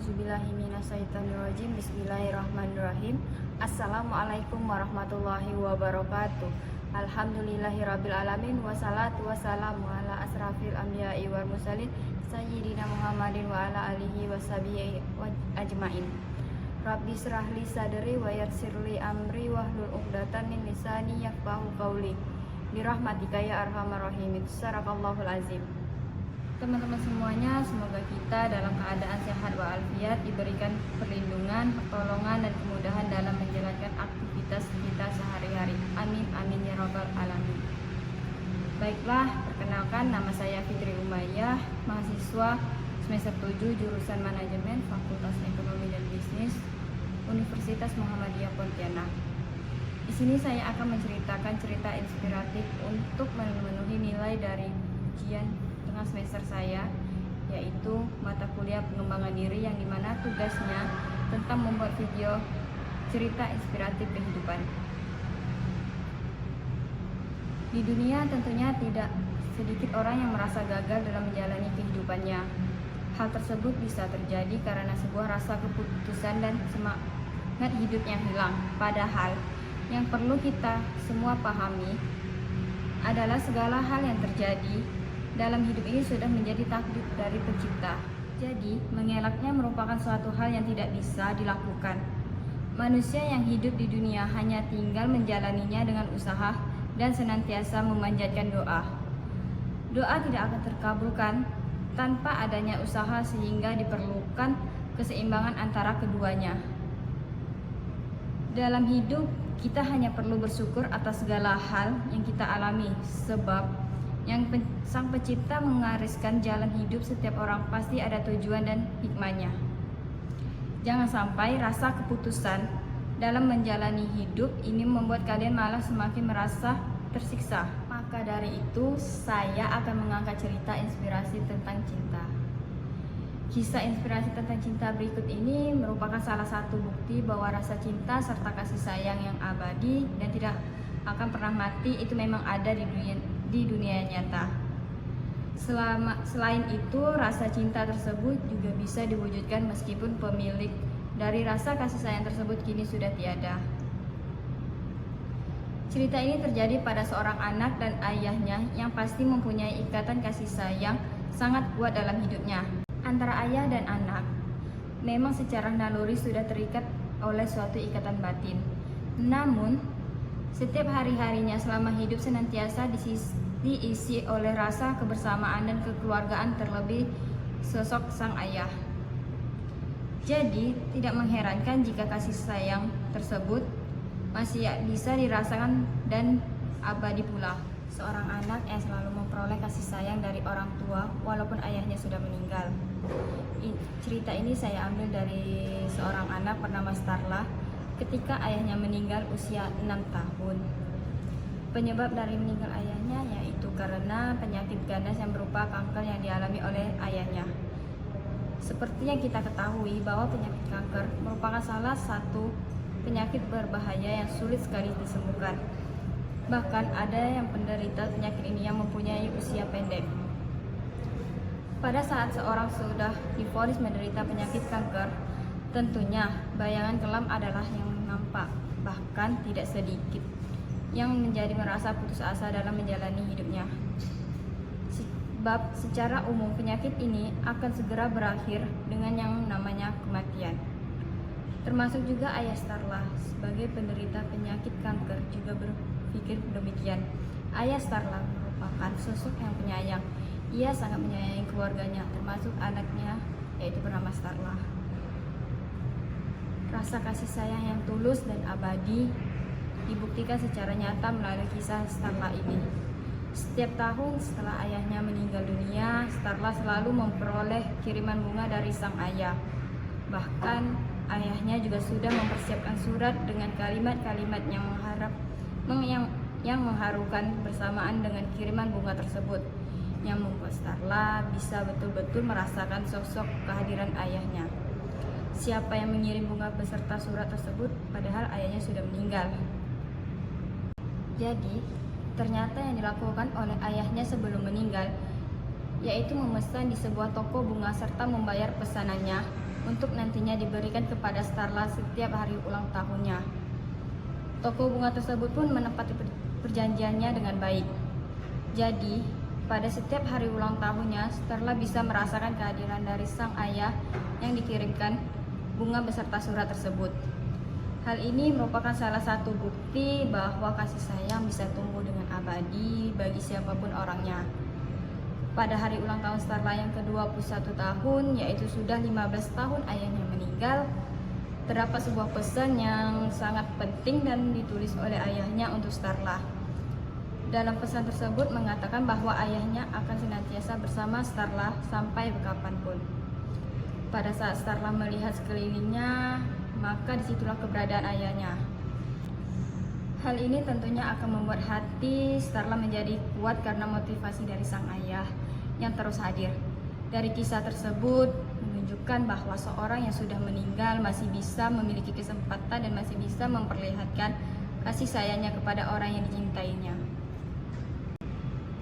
A'udzubillahiminasyaitonirrajim. Bismillahirrahmanirrahim. Assalamualaikum warahmatullahi wabarakatuh. Alhamdulillahirrabbilalamin. Wassalatu wassalamu ala asrafil anbiya'i wal mursalin Sayyidina Muhammadin wa ala alihi washabihi ajmain. Rabbi syrahli sadri wa yassirli amri wahlul 'uqdatam min lisani yafqahu qawli. Birahmatika ya arhamar rahimin. Sadaqallahul azim. Teman-teman semuanya, semoga kita dalam keadaan sehat walafiat, diberikan perlindungan, pertolongan, dan kemudahan dalam menjalankan aktivitas kita sehari-hari. Amin, amin ya rabbal alamin. Baiklah, perkenalkan, nama saya Fitri Umayyah, mahasiswa semester 7 jurusan Manajemen Fakultas Ekonomi dan Bisnis Universitas Muhammadiyah Pontianak. Di sini saya akan menceritakan cerita inspiratif untuk memenuhi nilai dari ujian tengah semester saya, yaitu mata kuliah pengembangan diri, yang dimana tugasnya tentang membuat video cerita inspiratif kehidupan. Di dunia tentunya tidak sedikit orang yang merasa gagal dalam menjalani kehidupannya. Hal tersebut bisa terjadi karena sebuah rasa keputusan dan semangat hidup yang hilang. Padahal yang perlu kita semua pahami adalah segala hal yang terjadi dalam hidup ini sudah menjadi takdir dari pencipta. Jadi, mengelaknya merupakan suatu hal yang tidak bisa dilakukan. Manusia yang hidup di dunia hanya tinggal menjalaninya dengan usaha dan senantiasa memanjatkan doa. Doa tidak akan terkabulkan tanpa adanya usaha, sehingga diperlukan keseimbangan antara keduanya. Dalam hidup, kita hanya perlu bersyukur atas segala hal yang kita alami, sebab Sang Pencipta menggariskan jalan hidup setiap orang pasti ada tujuan dan hikmahnya. Jangan sampai rasa keputusan dalam menjalani hidup ini membuat kalian malah semakin merasa tersiksa. Maka dari itu, saya akan mengangkat cerita inspirasi tentang cinta. Kisah inspirasi tentang cinta berikut ini merupakan salah satu bukti bahwa rasa cinta serta kasih sayang yang abadi dan tidak akan pernah mati itu memang ada di dunia nyata. Selain itu, rasa cinta tersebut juga bisa diwujudkan meskipun pemilik dari rasa kasih sayang tersebut kini sudah tiada. Cerita ini terjadi pada seorang anak dan ayahnya yang pasti mempunyai ikatan kasih sayang sangat kuat dalam hidupnya. Antara ayah dan anak memang secara naluri sudah terikat oleh suatu ikatan batin. Namun, setiap hari-harinya selama hidup senantiasa diisi oleh rasa kebersamaan dan kekeluargaan, terlebih sosok sang ayah. Jadi, tidak mengherankan jika kasih sayang tersebut masih bisa dirasakan dan abadi pula. Seorang anak yang selalu memperoleh kasih sayang dari orang tua walaupun ayahnya sudah meninggal. Cerita ini saya ambil dari seorang anak bernama Starla ketika ayahnya meninggal usia 6 tahun. Penyebab dari meninggal ayahnya yaitu karena penyakit ganas yang berupa kanker yang dialami oleh ayahnya. Seperti yang kita ketahui bahwa penyakit kanker merupakan salah satu penyakit berbahaya yang sulit sekali disembuhkan. Bahkan ada yang penderita penyakit ini yang mempunyai usia pendek. Pada saat seorang sudah divonis menderita penyakit kanker, tentunya bayangan kelam adalah yang nampak, bahkan tidak sedikit yang menjadi merasa putus asa dalam menjalani hidupnya. Sebab secara umum penyakit ini akan segera berakhir dengan yang namanya kematian. Termasuk juga ayah Starla sebagai penderita penyakit kanker juga berpikir demikian. Ayah Starla merupakan sosok yang penyayang. Ia sangat menyayangi keluarganya, termasuk anaknya yaitu bernama Starla. Rasa kasih sayang yang tulus dan abadi dibuktikan secara nyata melalui kisah Starla ini. Setiap tahun setelah ayahnya meninggal dunia, Starla selalu memperoleh kiriman bunga dari sang ayah. Bahkan ayahnya juga sudah mempersiapkan surat dengan kalimat-kalimat yang mengharukan bersamaan dengan kiriman bunga tersebut, yang membuat Starla bisa betul-betul merasakan sosok kehadiran ayahnya. Siapa yang mengirim bunga beserta surat tersebut padahal ayahnya sudah meninggal. Jadi, ternyata yang dilakukan oleh ayahnya sebelum meninggal yaitu memesan di sebuah toko bunga serta membayar pesanannya untuk nantinya diberikan kepada Starla setiap hari ulang tahunnya. Toko bunga tersebut pun menepati perjanjiannya dengan baik. Jadi, pada setiap hari ulang tahunnya, Starla bisa merasakan kehadiran dari sang ayah yang dikirimkan bunga beserta surat tersebut. Hal ini merupakan salah satu bukti bahwa kasih sayang bisa tumbuh dengan abadi bagi siapapun orangnya. Pada hari ulang tahun Starla yang ke-21 tahun, yaitu sudah 15 tahun ayahnya meninggal, terdapat sebuah pesan yang sangat penting dan ditulis oleh ayahnya untuk Starla. Dalam pesan tersebut mengatakan bahwa ayahnya akan senantiasa bersama Starla sampai kapanpun. Pada saat Starla melihat sekelilingnya, maka disitulah keberadaan ayahnya. Hal ini tentunya akan membuat hati Starla menjadi kuat karena motivasi dari sang ayah yang terus hadir. Dari kisah tersebut menunjukkan bahwa seorang yang sudah meninggal masih bisa memiliki kesempatan dan masih bisa memperlihatkan kasih sayangnya kepada orang yang dicintainya.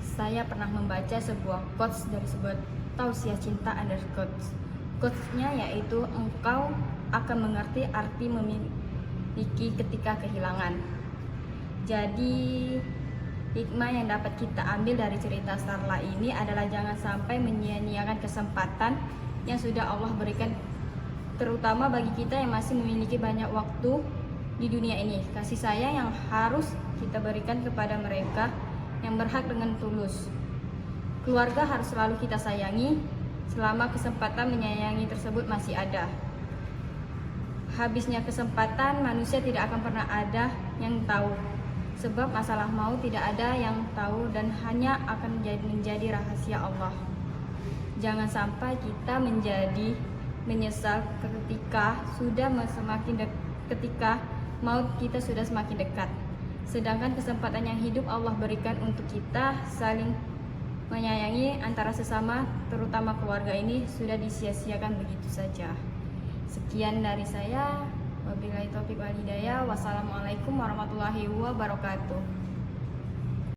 Saya pernah membaca sebuah quotes dari sebuah tausiah cinta underquotes. Quotes-nya yaitu, engkau akan mengerti arti memiliki ketika kehilangan. Jadi hikmah yang dapat kita ambil dari cerita Starla ini adalah jangan sampai menyia-nyiakan kesempatan yang sudah Allah berikan, terutama bagi kita yang masih memiliki banyak waktu di dunia ini. Kasih sayang yang harus kita berikan kepada mereka yang berhak dengan tulus. Keluarga harus selalu kita sayangi selama kesempatan menyayangi tersebut masih ada. Habisnya kesempatan, manusia tidak akan pernah ada yang tahu. Sebab masalah maut tidak ada yang tahu dan hanya akan menjadi rahasia Allah. Jangan sampai kita menjadi menyesal ketika maut kita sudah semakin dekat. Sedangkan kesempatan yang hidup Allah berikan untuk kita saling menyayangi antara sesama, terutama keluarga ini, sudah disia-siakan begitu saja. Sekian dari saya. Wabillahi taufiq wal hidayah. Wassalamualaikum warahmatullahi wabarakatuh.